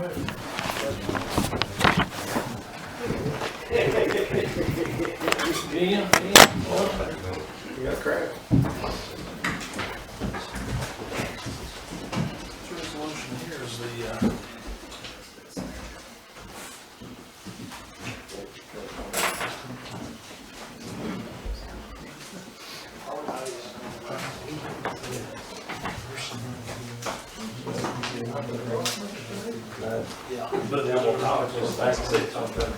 You got a crowd. This resolution here is the, But now we'll talk, just like I said, talk about it.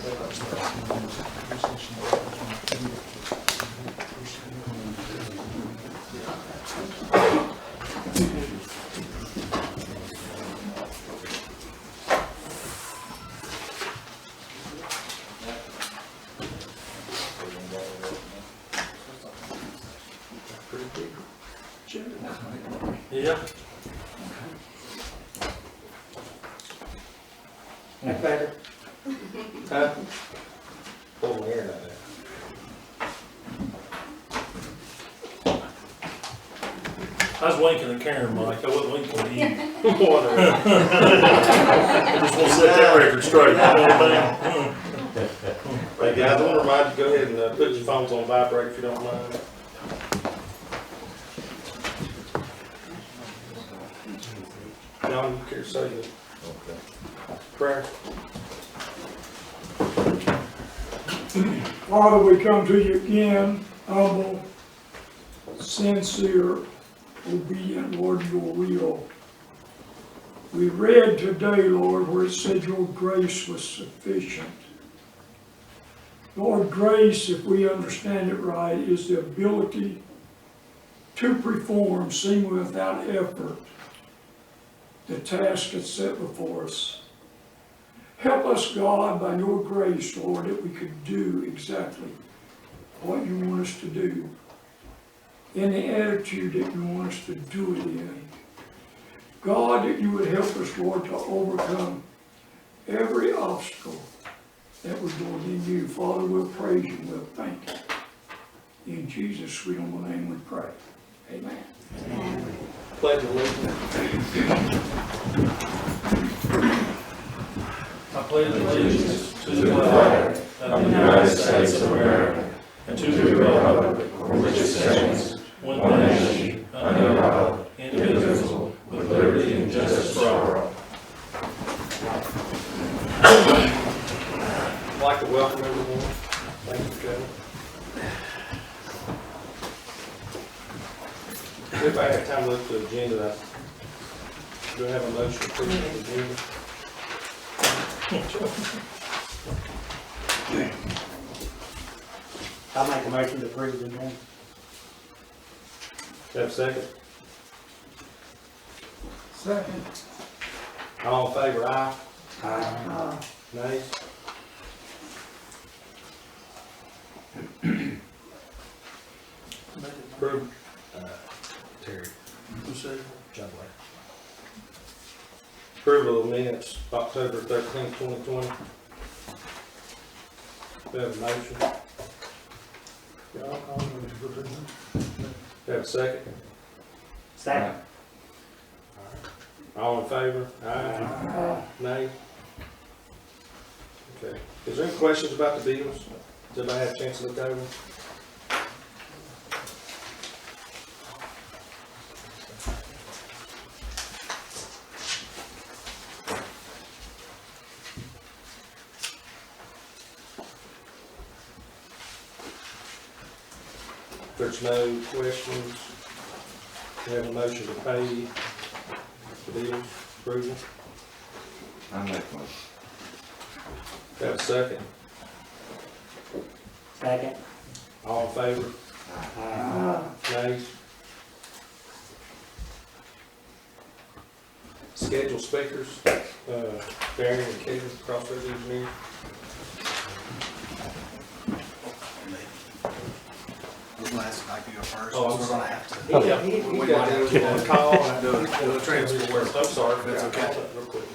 yeah. That's better. Huh? Pull my hair out there. I was winking at Karen, Mike. I wasn't winking at you. Whatever. I just want to set that record straight. You know what I mean? Hey guys, I want to remind you, go ahead and put your phones on vibrate if you don't mind. John, you care to say the prayer? Father, we come to you again, humble, sincere, obedient, Lord, your will. We read today, Lord, where it said your grace was sufficient. Lord, grace, if we understand it right, is the ability to perform, seemingly without effort, the task that's set before us. Help us, God, by your grace, Lord, that we could do exactly what you want us to do, in the attitude that you want us to do it in. God, that you would help us, Lord, to overcome every obstacle that we're doing in you. Father, we'll praise you, we'll thank you. In Jesus' sweet humble name we pray. Amen. Pledge allegiance. I pledge allegiance to the flag of the United States of America and to the republic for which it stands, one nation, under God, indivisible, with liberty and justice for all. I'd like to welcome everyone. Thank you, Kevin. If I have time to look at the agenda, do I have a motion to approve the agenda? I'll make a motion to approve the agenda. Have a second? Second. All in favor, aye? Aye. Nays? Approve. Terry. Who said? John Blair. Approval of minutes, October 13th, 2020. Do I have a motion? Do I have a second? Second. All in favor? Aye. Nay? Okay. Is there any questions about the bills? Does everybody have a chance to look over them? If there's no questions, we have a motion to pay the bills, approval. I make one. Got a second? Second. All in favor? Nays? Scheduled speakers, Barry and Kevin, Crossroads Engineer. Last, I can go first. Oh, I'm We're sorry. gonna have to. Yeah, he got a call and Do a transport. I'm sorry. That's okay. Real quick.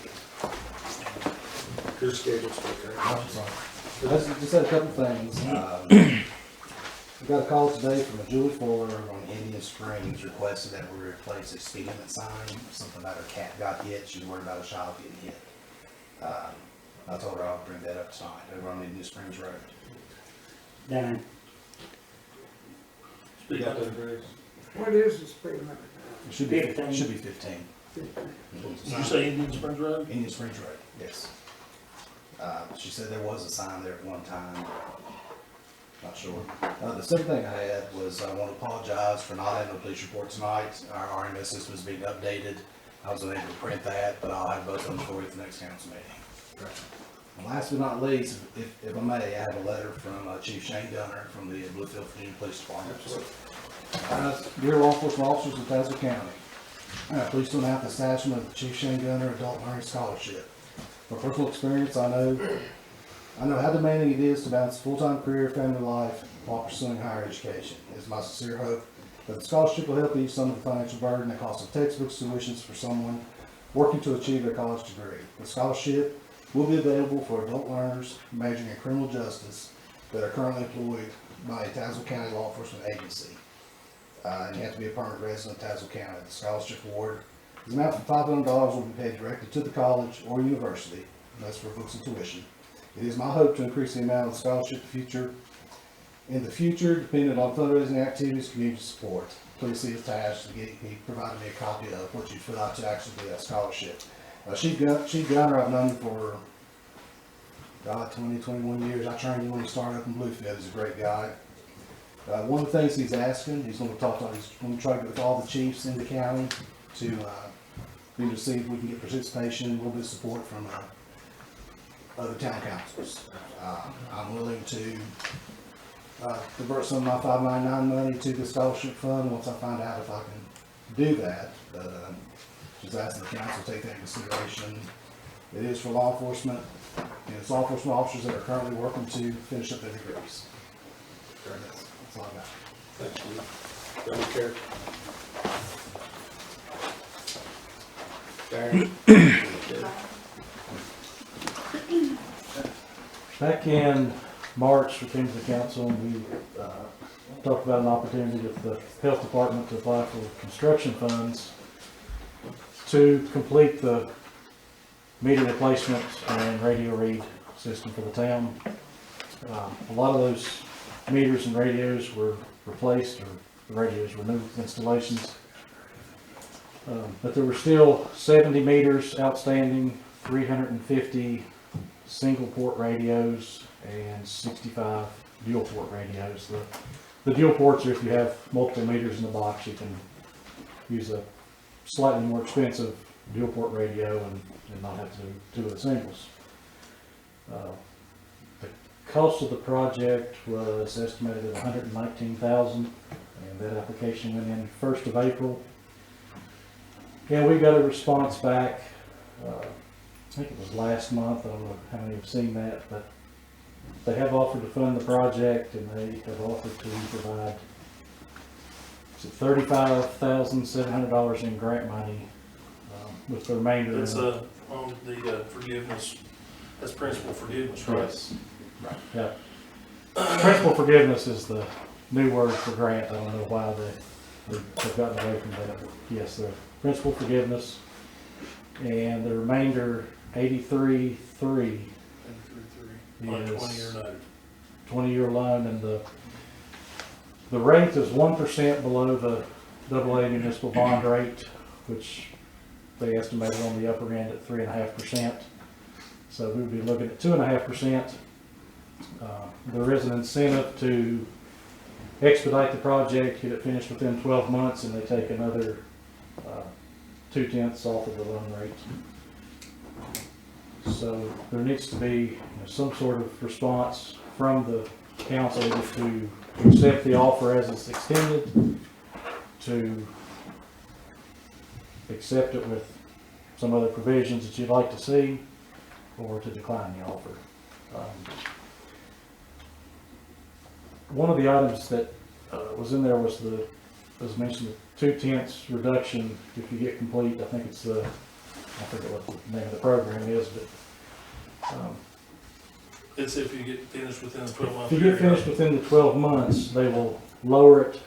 Your scheduled speaker. Let's just said a couple things. We got a call today from a Julie Fuller on Indian Springs requested that we replace a speed limit sign. Something about her cat got hit. She's worried about a child getting hit. I told her I would bring that up tonight, over on Indian Springs Road. Done. You got that, Grace? What is the speed limit? It should be, 15. it should be 15. Did you say Indian Springs Road? Indian Springs Road, yes. She said there was a sign there at one time. Not sure. The second thing I had was I want to apologize for not having a police report tonight. Our RMS system is being updated. I was unable to print that, but I'll have both of them for you at the next council meeting. And last but not least, if I may, I have a letter from Chief Shane Gunner from the Bluefield, Virginia Police Department. Dear law enforcement officers of Tazewell County, please to announce the establishment of Chief Shane Gunner Adult Learning Scholarship. From personal experience, I know how demanding it is to balance full-time career, family life, while pursuing higher education. It is my sincere hope that the scholarship will help ease some of the financial burden and cost of textbooks, tuitions for someone working to achieve their college degree. The scholarship will be available for adult learners majoring in criminal justice that are currently employed by a Tazewell County law enforcement agency. And you have to be a permanent resident of Tazewell County. The scholarship award is amount of $500 will be paid directly to the college or university, and that's for books and tuition. It is my hope to increase the amount of scholarship in the future, depending on fundraising activities, community support. Please see attached. He provided me a copy of what you fill out to actually get that scholarship. Chief Gunner, I've known him for 20, 21 years. I trained him when he started up in Bluefield. He's a great guy. One of the things he's asking, he's going to try to get with all the chiefs in the county to see if we can get participation, a little bit of support from other town councils. I'm willing to divert some of my 599 money to the scholarship fund once I find out if I can do that. But just asking the council to take that into consideration. It is for law enforcement, and it's law enforcement officers that are currently working to finish up their degrees. That's all I got. Thank you. Darren? Back in March, we came to the council and we talked about an opportunity with the health department to apply for construction funds to complete the meter replacement and radio read system for the town. A lot of those meters and radios were replaced, or the radios were new installations. But there were still 70 meters outstanding, 350 single port radios, and 65 dual port radios. The dual ports are if you have multiple meters in the box, you can use a slightly more expensive dual port radio and not have to do the singles. The cost of the project was estimated at $119,000, and that application went in 1st of April. And we got a response back, I think it was last month. I don't know how many have seen that, but they have offered to fund the project, and they have offered to provide $35,700 in grant money, with the remainder. That's on the forgiveness, that's principal forgiveness, right? Yes. Right. Yeah. Principal forgiveness is the new word for grant. I don't know why they've gotten away from that. But yes, the principal forgiveness, and the remainder, 83.3, On a is 20-year note. 20-year loan, and the rate is 1% below the AA municipal bond rate, which they estimated on the upper end at 3.5%. So we would be looking at 2.5%. There is an incentive to expedite the project, get it finished within 12 months, and they take another 0.2 off of the loan rate. So there needs to be some sort of response from the council to accept the offer as it's extended, to accept it with some other provisions that you'd like to see, or to decline the offer. One of the items that was in there was as mentioned, the 0.2 reduction if you get complete. I think it's I forget what the name of the program is, but It's if you get finished within the 12-month if you period. get finished within the 12 months, they will lower it,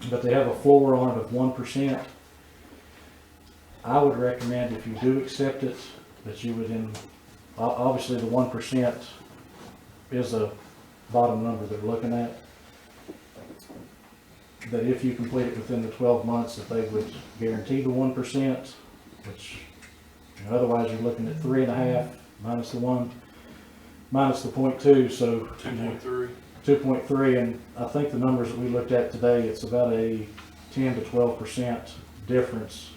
but they have a floor on it of 1%. I would recommend, if you do accept it, that you would then Obviously, the 1% is a bottom number they're looking at. That if you complete it within the 12 months, that they would guarantee the 1%, which, you know, otherwise you're looking at 3.5 minus the 1, minus the 0.2, so. 2.3. 2.3, and I think the numbers that we looked at today, it's about a 10 to 12% difference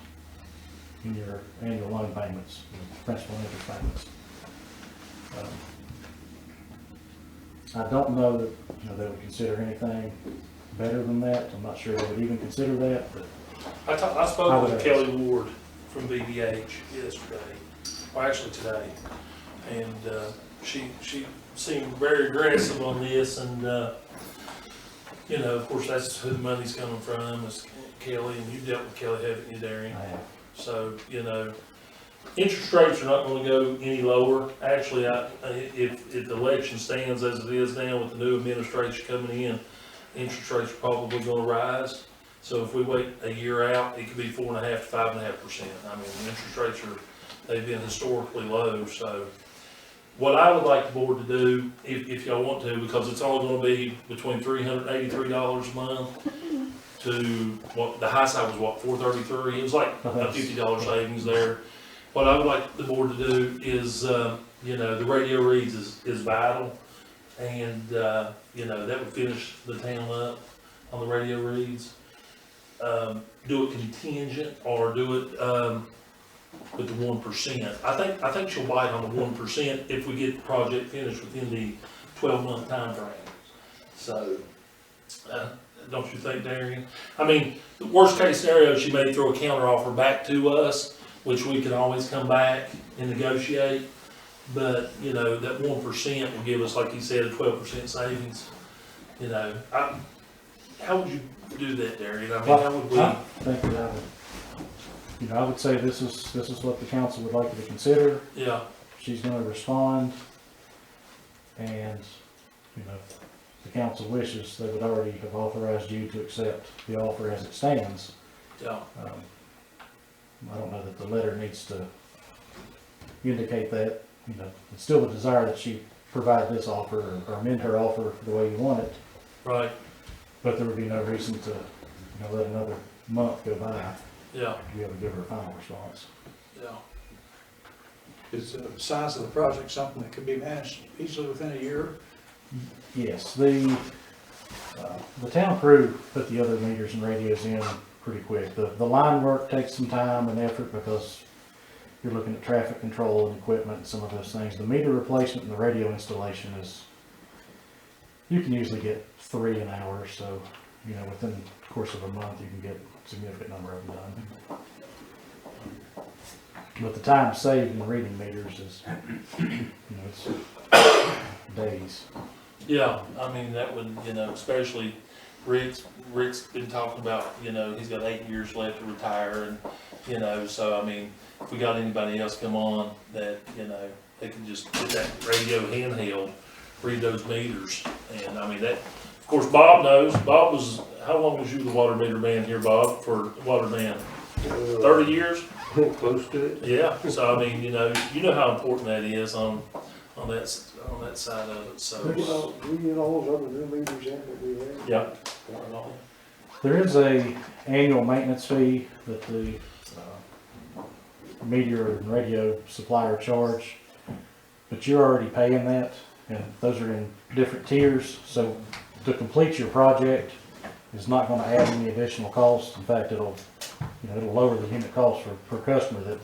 in your annual loan payments, principal and interest payments. I don't know that, you know, they would consider anything better than that. I'm not sure they would even consider that, but I spoke with Kelly Ward from BBH yesterday, or actually today, and she seemed very aggressive on this, and you know, of course, that's who the money's coming from, is Kelly, and you dealt with Kelly, haven't you, Darian? I have. So, you know, interest rates are not gonna go any lower. Actually, if the election stands as it is now with the new administration coming in, interest rates are probably gonna rise. So if we wait a year out, it could be 4.5% to 5.5%. I mean, interest rates they've been historically low, so. What I would like the board to do, if y'all want to, because it's only gonna be between $383 a month to, what, the high side was what, $433? It was like a $50 savings there. What I would like the board to do is, you know, the radio reads is vital, and, you know, that would finish the town up on the radio reads. Do it contingent, or do it, with the 1%. I think she'll bite on the 1% if we get the project finished within the 12-month time frame. So, don't you think, Darian? I mean, the worst case scenario, she may throw a counter offer back to us, which we can always come back and negotiate. But, you know, that 1% will give us, like you said, a 12% savings. You know, how would you do that, Darian? I mean, how would we? I think that I would, you know, I would say this is what the council would like you to consider. Yeah, She's gonna respond, and, you know, if the council wishes, they would already have authorized you to accept the offer as it stands. yeah, I don't know that the letter needs to indicate that, you know, it's still a desire that she provide this offer or amend her offer the way you want it, right, but there would be no reason to, you know, let another month go by yeah, to be able to give her a final response. yeah. Is the size of the project something that could be managed easily within a year? Yes, the town crew put the other meters and radios in pretty quick. The line work takes some time and effort because you're looking at traffic control and equipment and some of those things. The meter replacement and the radio installation is, you can usually get 3 an hour, so, you know, within the course of a month, you can get a significant number of them done. But the time saved in reading meters is, you know, it's days. Yeah, I mean, that would, you know, especially Rick's been talking about, you know, he's got 8 years left to retire, and, you know, so, I mean, if we got anybody else come on that, you know, they can just get that radio handheld, read those meters, and, I mean, that, of course, Bob knows. Bob was, how long was you the water meter man here, Bob, for water man? 30 years? Close to it. Yeah, so, I mean, you know how important that is on that side of it, so. We get all those other new meters in that we have. Yeah. There is a annual maintenance fee that the meteor and radio supplier charge, but you're already paying that, and those are in different tiers, so to complete your project is not gonna add any additional cost. In fact, it'll lower the unit cost per customer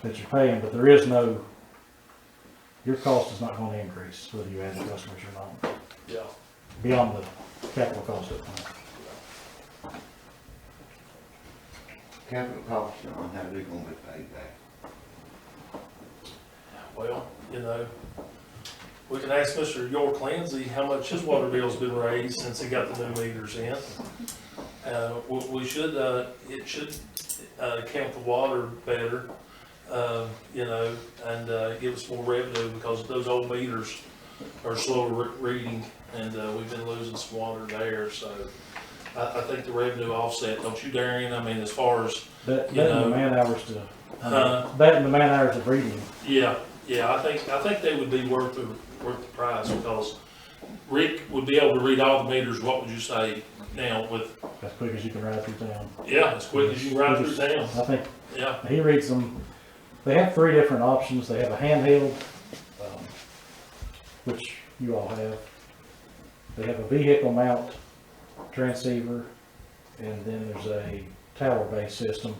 that you're paying, but there is no, your cost is not gonna increase whether you add the customers or not, Yeah. beyond the capital cost up front. Capital costs, John, how they gonna be paid back? Well, you know, we can ask Mr. York Lindsay how much his water bill's been raised since he got the new meters in. We should, it should, count the water better, you know, and, give us more revenue, because those old meters are slower reading, and, we've been losing some water there, so I think the revenue offset, don't you, Darian? I mean, as far as, That you and the know, man hours to, that and the man hours of reading. yeah, Yeah, I think they would be worth the price, because Rick would be able to read all the meters. What would you say now with, as quick as you can ride through town. yeah, as quick as you can ride through town? I think Yeah, he reads them. They have 3 different options. They have a handheld, which you all have. They have a vehicle mount transceiver, and then there's a tower-based system.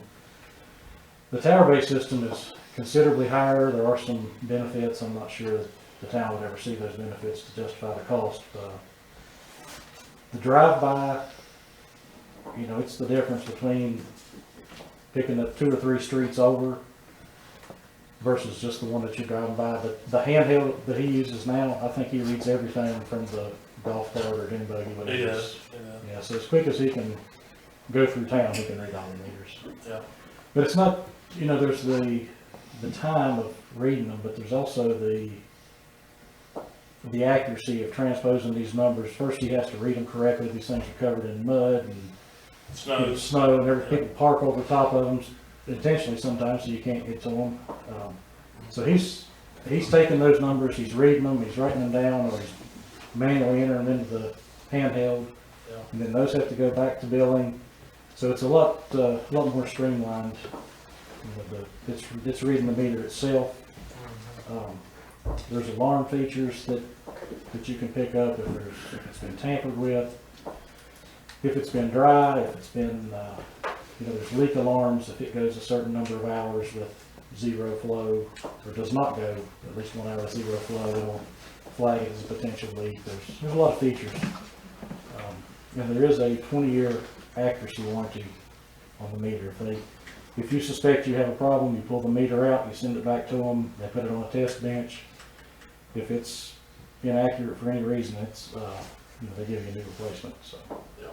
The tower-based system is considerably higher. There are some benefits. I'm not sure the town would ever see those benefits to justify the cost. The drive-by, you know, it's the difference between picking up 2 or 3 streets over versus just the one that you're driving by. The handheld that he uses now, I think he reads everything from the golf cart or dune buggy. it whatever. is. Yeah, so as quick as he can go through town, he can read all the meters. Yeah. But it's not, you know, there's the time of reading them, but there's also the accuracy of transposing these numbers. First, he has to read them correctly. These things are covered in mud and snow, and people park over top of them intentionally sometimes, so you can't get to them. So he's taking those numbers, he's reading them, he's writing them down, or he's manually entering them into the handheld, and then those have to go back to billing. So it's a lot more streamlined. You know, it's reading the meter itself. There's alarm features that you can pick up if it's been tampered with, if it's been dry, if it's been, you know, there's leak alarms if it goes a certain number of hours with zero flow, or does not go at least 1 hour with zero flow, it'll flag it as a potential leak. There's a lot of features. And there is a 20-year accuracy warranty on the meter. If you suspect you have a problem, you pull the meter out, you send it back to them, they put it on a test bench. If it's inaccurate for any reason, it's, you know, they give you a new replacement. So, Yeah.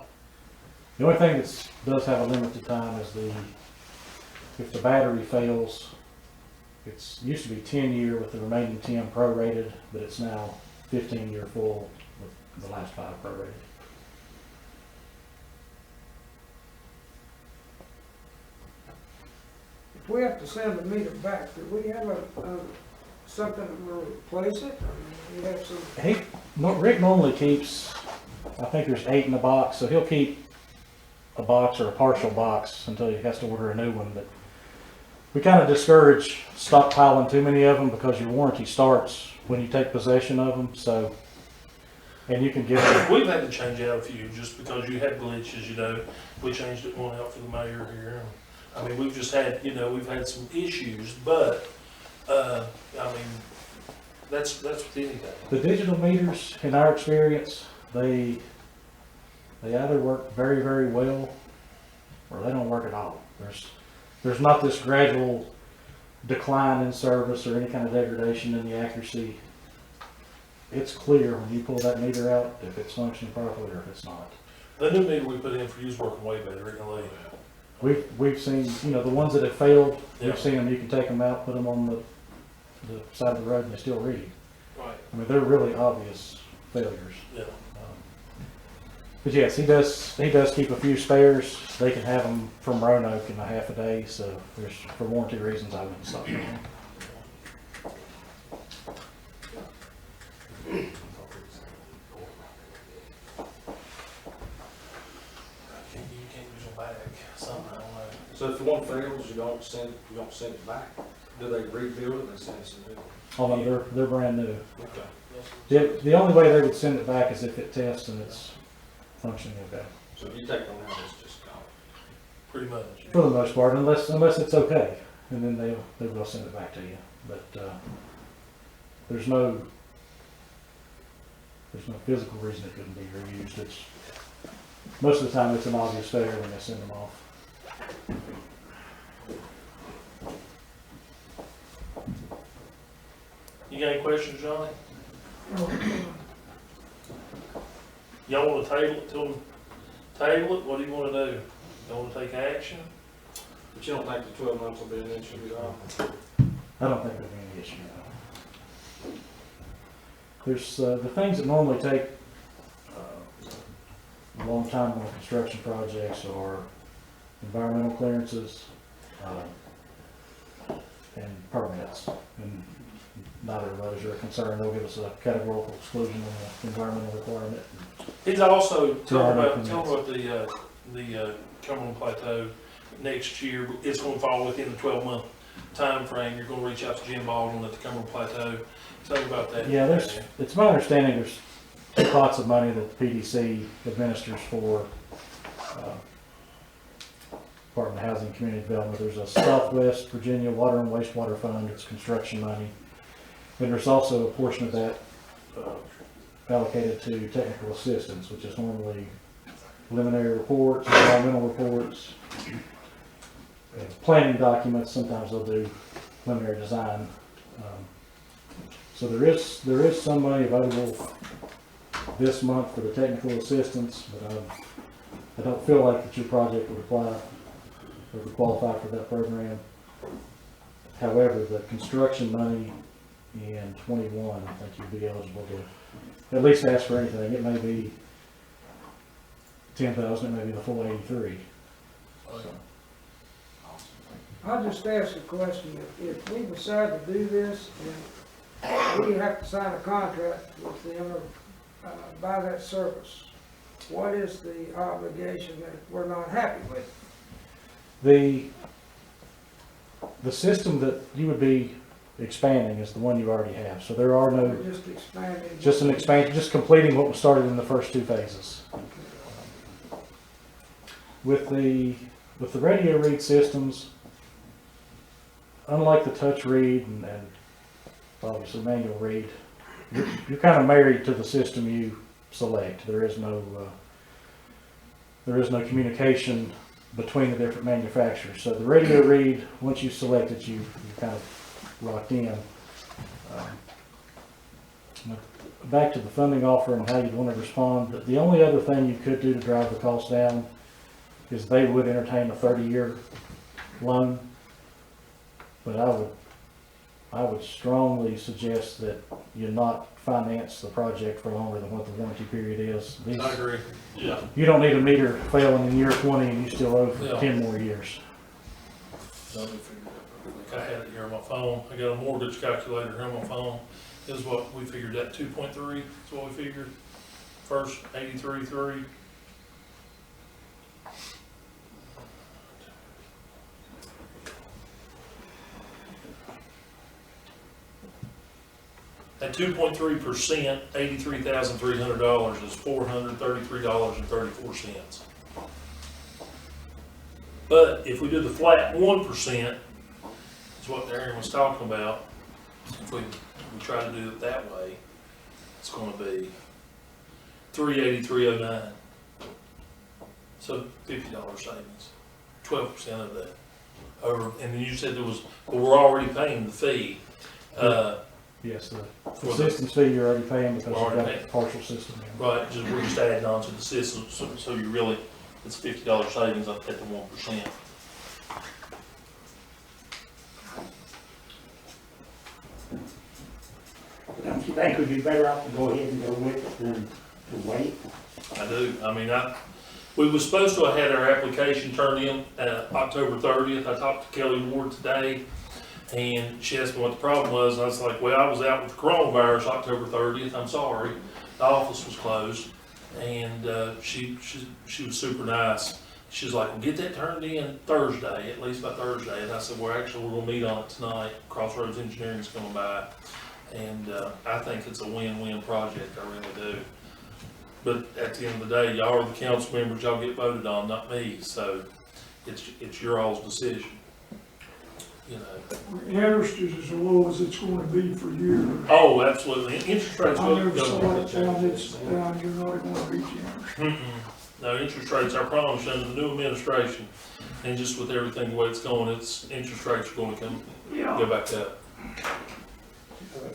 The only thing that does have a limited time is if the battery fails. It's used to be 10-year with the remaining 10 prorated, but it's now 15-year full with the last 5 prorated. If we have to send the meter back, do we have something that will replace it? I mean, we have some. Rick normally keeps, I think there's 8 in the box, so he'll keep a box or a partial box until he has to order a new one. But we kind of discourage stockpiling too many of them because your warranty starts when you take possession of them. So, and you can get them. We've had to change out a few just because you had glitches, you know. We changed it one out for the mayor here. I mean, we've just had, you know, we've had some issues, but, I mean, that's with anything. The digital meters, in our experience, they either work very, very well or they don't work at all. There's not this gradual decline in service or any kind of degradation in the accuracy. It's clear when you pull that meter out if it's functioning properly or if it's not. The new meter we put in for you is working way better, isn't it? We've seen, you know, the ones that have failed, Yeah. we've seen them, you can take them out, put them on the side of the road and they still read. Right. I mean, they're really obvious failures. Yeah. But yes, he does keep a few spares. They can have them from Roanoke in a half a day, so for warranty reasons, I wouldn't stop them. You can't use them back somehow, I don't know. So if one fails, you don't send it back? Do they rebuild it and send it to new? Oh no, they're brand new. Okay. The only way they would send it back is if it tests and it's functioning okay. So if you take one out, it's just gone. Pretty much. For the most part, unless it's okay, and then they will send it back to you. But there's no physical reason it couldn't be reused. It's most of the time it's an obvious failure when they send them off. You got any questions, Johnny? Y'all wanna table it? What do you wanna do? Y'all wanna take action? But you don't think the 12 months will be an issue at all? I don't think there'll be any issue. There's the things that normally take a long time on construction projects or environmental clearances and permits. And neither of those are a concern. They'll give us a categorical exclusion on the environmental requirement. He's also To our talking about documents. the Cumberland Plateau next year. It's gonna fall within the 12-month time frame. You're gonna reach out to Jim Baldwin at the Cumberland Plateau. Tell me about that. Yeah, it's my understanding there's two pots of money that the PDC administers for Department of Housing and Community Development. There's a Southwest Virginia Water and Wastewater Fund, it's construction money. And there's also a portion of that allocated to technical assistance, which is normally preliminary reports, environmental reports, planning documents. Sometimes they'll do preliminary design. So there is some money available this month for the technical assistance, but I don't feel like that your project would apply or would qualify for that program. However, the construction money in 21, I think you'd be eligible to at least ask for anything. It may be 10,000, it may be the full 83. I'll just ask a question. If we decide to do this, and we have to sign a contract with them or buy that service, what is the obligation that we're not happy with? The system that you would be expanding is the one you already have. So there are no, We're just expanding. just an expansion, just completing what was started in the first two phases. With the radio read systems, unlike the touch read and obviously manual read, you're kind of married to the system you select. There is no communication between the different manufacturers. So the radio read, once you select it, you're kind of locked in. Back to the funding offer and how you'd want to respond. The only other thing you could do to drive the cost down is they would entertain a 30-year loan. But I would strongly suggest that you not finance the project for longer than what the warranty period is. I agree. Yeah. You don't need a meter failing in year 20 and you still owe for Yeah. 10 more years. Let me figure it out. I had it here on my phone. I got a mortgage calculator here on my phone. Is what we figured that 2.3 is what we figured. First 83.3. At 2.3%, $83,300 is $433.34. But if we do the flat 1%, is what Darren was talking about, if we try to do it that way, it's going to be $383.09. So $50 savings, 12% of that. And then you said there was, but we're already paying the fee. Yes, the assistance fee you're already paying because you've got Already a paying. partial system in. Right, we're just adding on to the system, so you really, it's $50 savings up at the 1%. Don't you think we'd be better off to go ahead and go with it than to wait? I do, we was supposed to have had our application turned in, October 30th. I talked to Kelly Ward today, and she asked me what the problem was, and I was like, well, I was out with the coronavirus October 30th, I'm sorry. The office was closed, and she was super nice. She's like, well, get that turned in Thursday, at least by Thursday. And I said, well, actually, we're gonna meet on it tonight. Crossroads Engineering's coming by. And I think it's a win-win project, I really do. But at the end of the day, y'all are the council members, y'all get voted on, not me. So it's your all's decision. You know. Interest is as low as it's going to be for years. Oh, absolutely. Interest rates I will never go saw down. it down this down, you're not going to reach interest. No, interest rates, I promise you, under the new administration, and just with everything the way it's going, interest rates are going to go back up.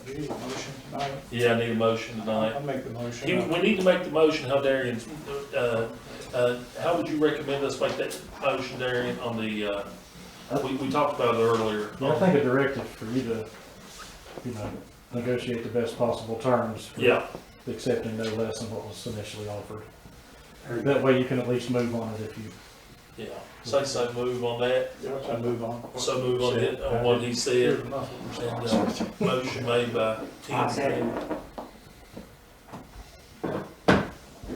Do you need a motion tonight? Yeah, I need a motion tonight. I'll make the motion. We need to make the motion, how Darian, how would you recommend us make that motion, Darian, on the, we talked about it earlier. Yeah, I think a directive for you to, negotiate the best possible terms. For Yeah, accepting no less than what was initially offered. That way you can at least move on it if you Yeah, so move on that, I move on. so move on it, on what he said, and, motion made by I Tim. second.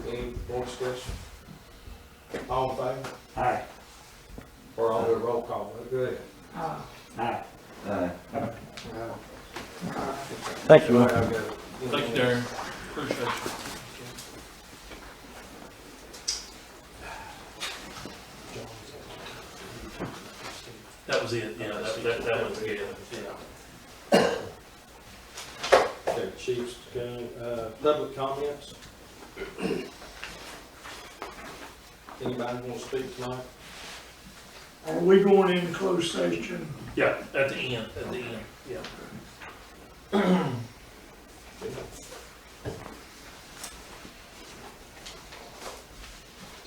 Any more discussion? All in favor? Aye. Or I'll do a roll call, go ahead. Aye. Thank you. I've got it. Thank you, Darren, appreciate you. That was it, yeah, that was it, yeah. Okay, Chief's, public comments? Anybody want to speak tonight? Are we going into closed session? Yeah, at the end, yeah.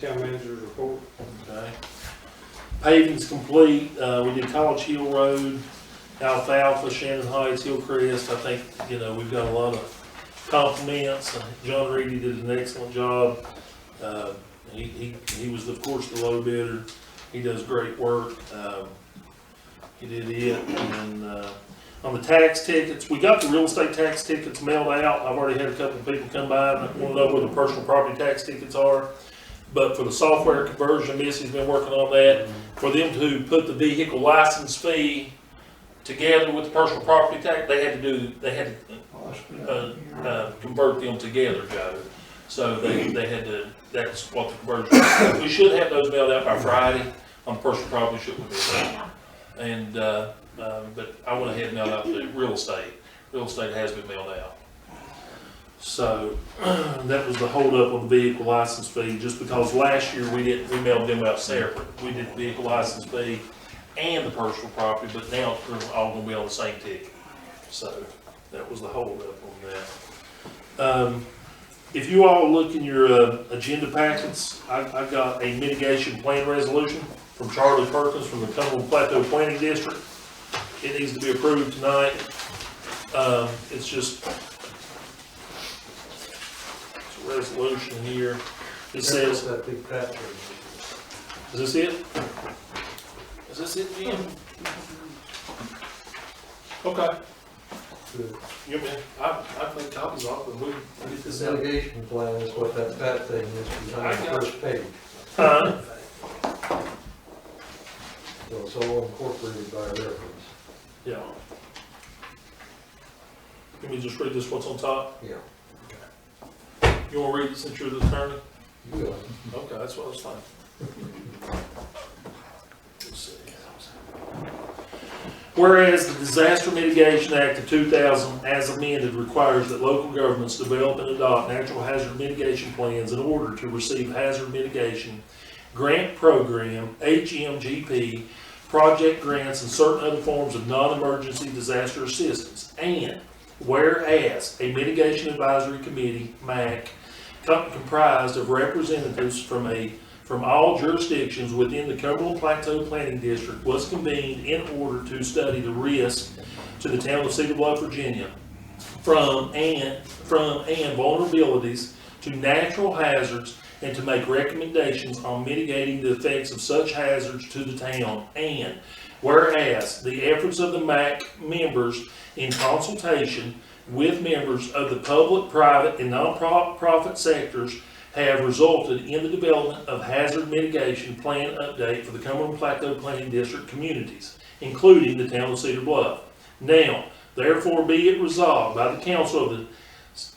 Town manager's report? Okay. Paving's complete, we did College Hill Road, Alfalfa, Shannon Heights, Hillcrest. I think, we've got a lot of compliments. John Reedy did an excellent job. He was, of course, the low bidder. He does great work. He did it. And on the tax tickets, we got the real estate tax tickets mailed out. I've already had a couple of people come by and want to know where the personal property tax tickets are. But for the software conversion, Missy's been working on that. For them to put the vehicle license fee together with the personal property tax, they had to convert them together, Joe. So they had to, that's what the conversion is. We should have those mailed out by Friday. On personal property, shouldn't be. And, but I went ahead and mailed out the real estate. Real estate has been mailed out. So that was the holdup on the vehicle license fee, just because last year we mailed them out separate. We did the vehicle license fee and the personal property, but now they're all gonna be on the same ticket. So that was the holdup on that. If you all look in your agenda packets, I've got a mitigation plan resolution from Charlie Perkins from the Cumberland Plateau Planning District. It needs to be approved tonight. It's just resolution here. It says, is this it? Is this it, Jim? Okay. You mean, I think copies off and we get this out. Mitigation plan is what that fat thing is behind the first page. So it's all incorporated by reference. Yeah. Let me just read this, what's on top? Yeah. You wanna read it since you're the attorney? You will. Okay, that's what I was thinking. Let's see. Whereas the Disaster Mitigation Act of 2000, as amended, requires that local governments develop and adopt natural hazard mitigation plans in order to receive hazard mitigation grant program, HMGP, project grants, and certain other forms of non-emergency disaster assistance. And whereas a Mitigation Advisory Committee, MAC, comprised of representatives from all jurisdictions within the Cumberland Plateau Planning District was convened in order to study the risk to the town of Cedar Bluff, Virginia, from and vulnerabilities to natural hazards, and to make recommendations on mitigating the effects of such hazards to the town. And whereas the efforts of the MAC members in consultation with members of the public, private, and non-profit sectors have resulted in the development of hazard mitigation plan update for the Cumberland Plateau Planning District communities, including the town of Cedar Bluff. Now, therefore be it resolved by the council of the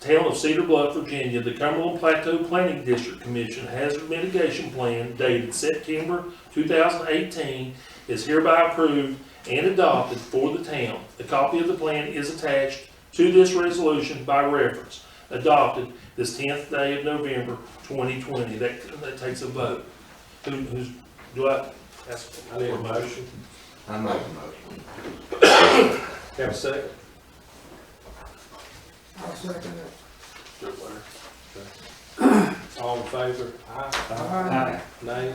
town of Cedar Bluff, Virginia, the Cumberland Plateau Planning District Commission Hazard Mitigation Plan dated September 2018 is hereby approved and adopted for the town. A copy of the plan is attached to this resolution by reference. Adopted this 10th day of November 2020. That takes a vote. Do I ask? I need a motion. I make a motion. Have a second? I'll second it. All in favor? Aye. Aye. Nay?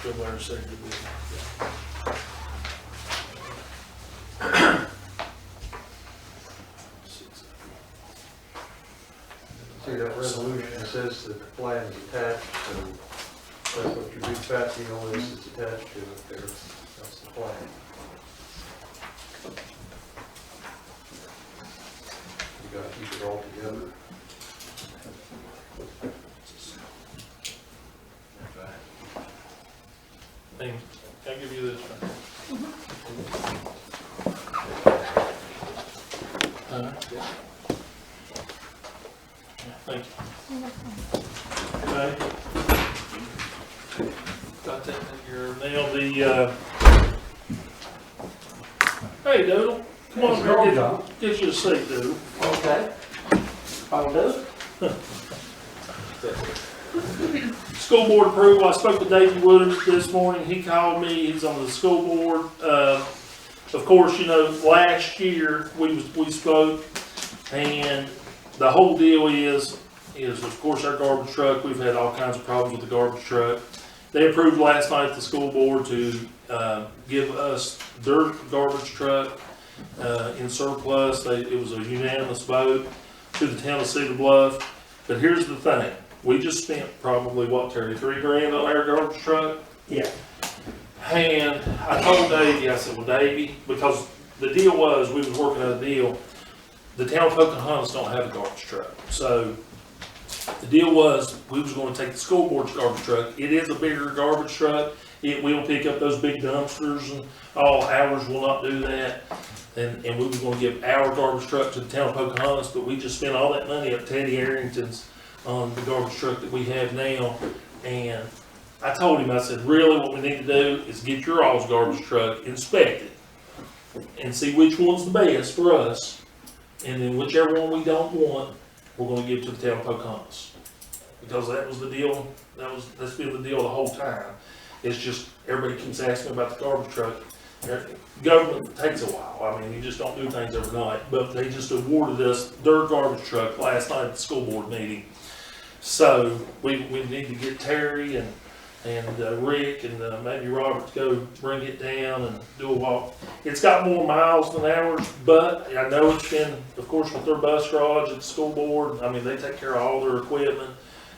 Joe Blair seconded it. See, says that the plan is attached, so that's what your big fat deal is, it's attached to it there. That's the plan. You gotta keep it all together. Hey, can I give you this one? Thank you. Okay. Got that in here. Now hey Doodle, come on, get you a seat, Doodle. Okay. I'll do it. School board approval, I spoke to Davey Wood this morning, he called me, he's on the school board. Of course, you know, last year, we spoke, and the whole deal is of course our garbage truck, we've had all kinds of problems with the garbage truck. They approved last night at the school board to, give us their garbage truck, in surplus. It was a unanimous vote to the town of Cedar Bluff. But here's the thing, we just spent probably, what, Terry, $3 grand on our garbage truck? Yeah. And I told Davey, I said, well, Davey, because the deal was, we was working out a deal, the town of Pocahontas don't have a garbage truck. So the deal was, we was gonna take the school board's garbage truck. It is a bigger garbage truck. It will pick up those big dumpsters, and all ours will not do that. And we were gonna give our garbage truck to the town of Pocahontas, but we just spent all that money at Teddy Arrington's on the garbage truck that we have now. And I told him, I said, really what we need to do is get your all's garbage truck inspected and see which one's the best for us. And then whichever one we don't want, we're gonna give to the town of Pocahontas. Because that was the deal, that's been the deal the whole time. It's just, everybody keeps asking about the garbage truck. Government takes a while, I mean, you just don't do things overnight, but they just awarded us their garbage truck last night at the school board meeting. So, we need to get Terry and Rick and maybe Robert to go bring it down and do a walk. It's got more miles than ours, but I know it's been, of course, with their bus garage at the school board, I mean, they take care of all their equipment.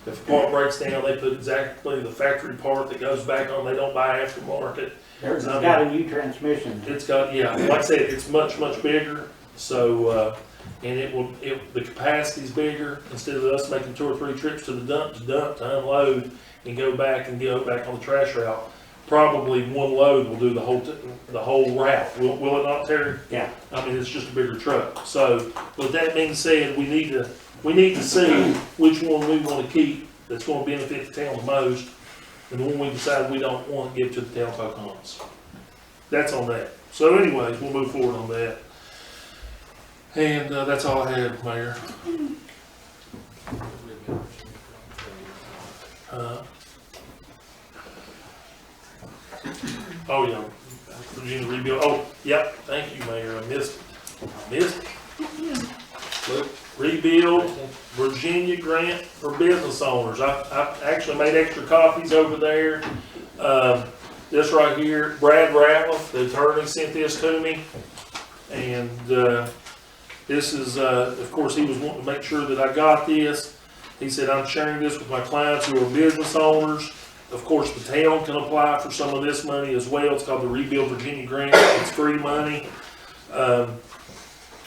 If a part breaks down, they put exactly the factory part that goes back on, they don't buy aftermarket. It's got a new transmission. It's got, yeah, like I said, it's much, much bigger, so, and the capacity's bigger, instead of us making 2 or 3 trips to the dump to unload and go back on the trash route. Probably one load will do the whole route. Will it not, Terry? Yeah. I mean, it's just a bigger truck. So, with that being said, we need to see which one we want to keep that's going to benefit the town the most, and the one we decide we don't want to give to the town of Pocahontas. That's on that. So, anyways, we'll move forward on that. And that's all I had, Mayor. Oh, yeah, Virginia rebuild, oh, yep, thank you, Mayor, I missed it. Look, rebuild Virginia grant for business owners. I actually made extra copies over there. This right here, Brad Ratliff, the attorney, sent this to me. And this is, of course, he was wanting to make sure that I got this. He said, I'm sharing this with my clients who are business owners. Of course, the town can apply for some of this money as well. It's called the Rebuild Virginia Grant. It's free money.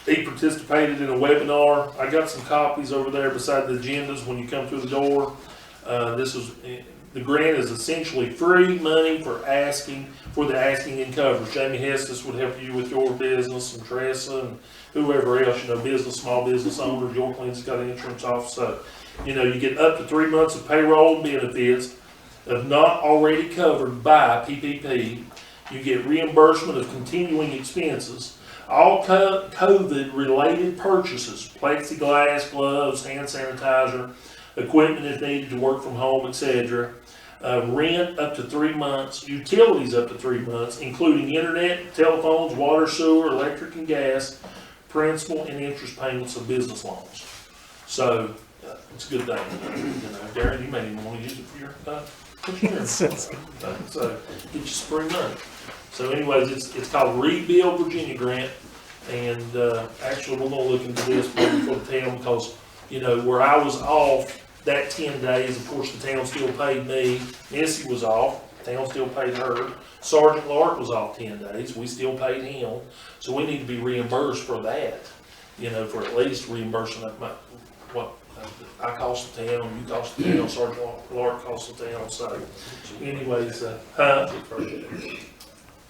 He participated in a webinar. I got some copies over there beside the agendas when you come through the door. The grant is essentially free money for the asking and covers. Jamie Hestis would help you with your business, and Tressa and whoever else, small business owners. Yorkland's got an insurance office. So, you get up to 3 months of payroll benefits of not already covered by PPP. You get reimbursement of continuing expenses. All COVID-related purchases, plexiglass, gloves, hand sanitizer, equipment if needed to work from home, etc. Rent up to 3 months, utilities up to 3 months, including internet, telephones, water, sewer, electric and gas, principal and interest payments of business loans. So, it's a good thing. Darren, you may even want to use it for your so get you spring money. So anyways, it's called Rebuild Virginia Grant, and actually we're going to look into this for the town because where I was off that 10 days, of course, the town still paid me. Missy was off, the town still paid her. Sergeant Lark was off 10 days, we still paid him. So we need to be reimbursed for that, you know, for at least reimbursing what I cost the town, you cost the town, Sergeant Lark cost the town, so anyways,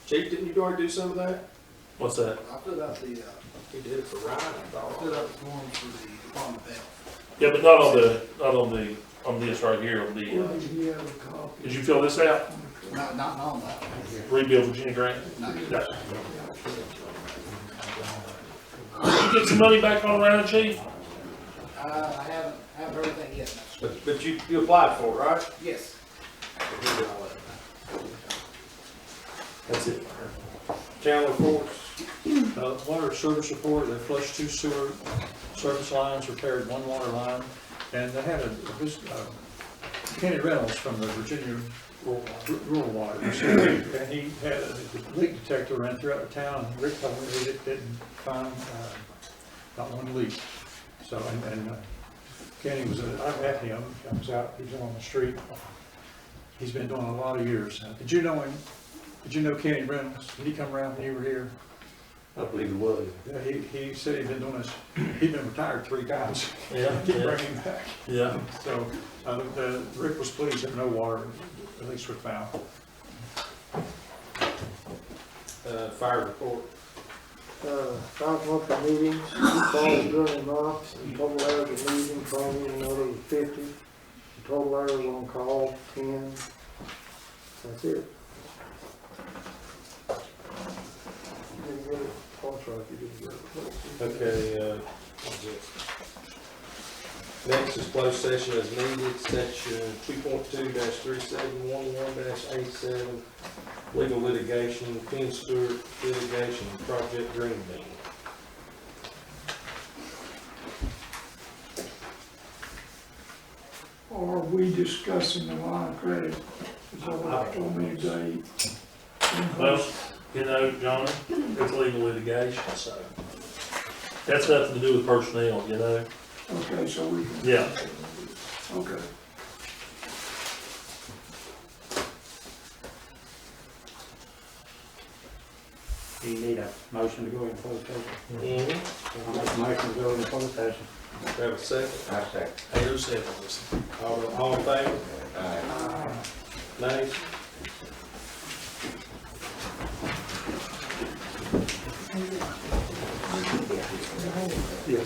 Chief, didn't you already do some of that? what's that? I filled out the, He did it for Ryan, I I thought. filled out the form for the Department of Health. Yeah, but not on this right here, on the, Where did he have a copy? did you fill this out? Not on that one here. Rebuild Virginia grant? No. No. You get some money back on around, chief? I haven't heard anything yet. But you applied for it, right? Yes. That's it. Town reports. Water service report, they flushed 2 sewer service lines, repaired 1 water line, and they had Kenny Reynolds from the Virginia Rural Water. And he had a leak detector ran throughout the town, and Rick told me he didn't find not one leak. So, and Kenny was, I met him, comes out, he's on the street. He's been doing a lot of years. Did you know him? Did you know Kenny Reynolds? Did he come around when you were here? I believe it was. Yeah, he said he'd been doing this, he'd been retired 3 times. Yeah, Keep yeah, bringing him back. yeah. So, Rick was pleased that no water, at least was found. Fire report. 5 monthly meetings, 2 calls during the month, total hours of meeting, probably another 50. Total hours on call, 10. That's it. You didn't get it, that's right, you didn't get it. Okay, next is closed session as needed, section 2.2-3711-87, legal litigation, Ken Stewart litigation, Project Green Bean. Are we discussing the line of credit? Is that what you told me today? Well, you know, Johnny, it's legal litigation, so. That's nothing to do with personnel, you know? Okay, so we can. Yeah. Okay. Do you need a motion to go in closed session? Mm-hmm. I'll make a motion to go in closed session. Have a second? I second. Hey, who said this? All in favor? Nays? Yes.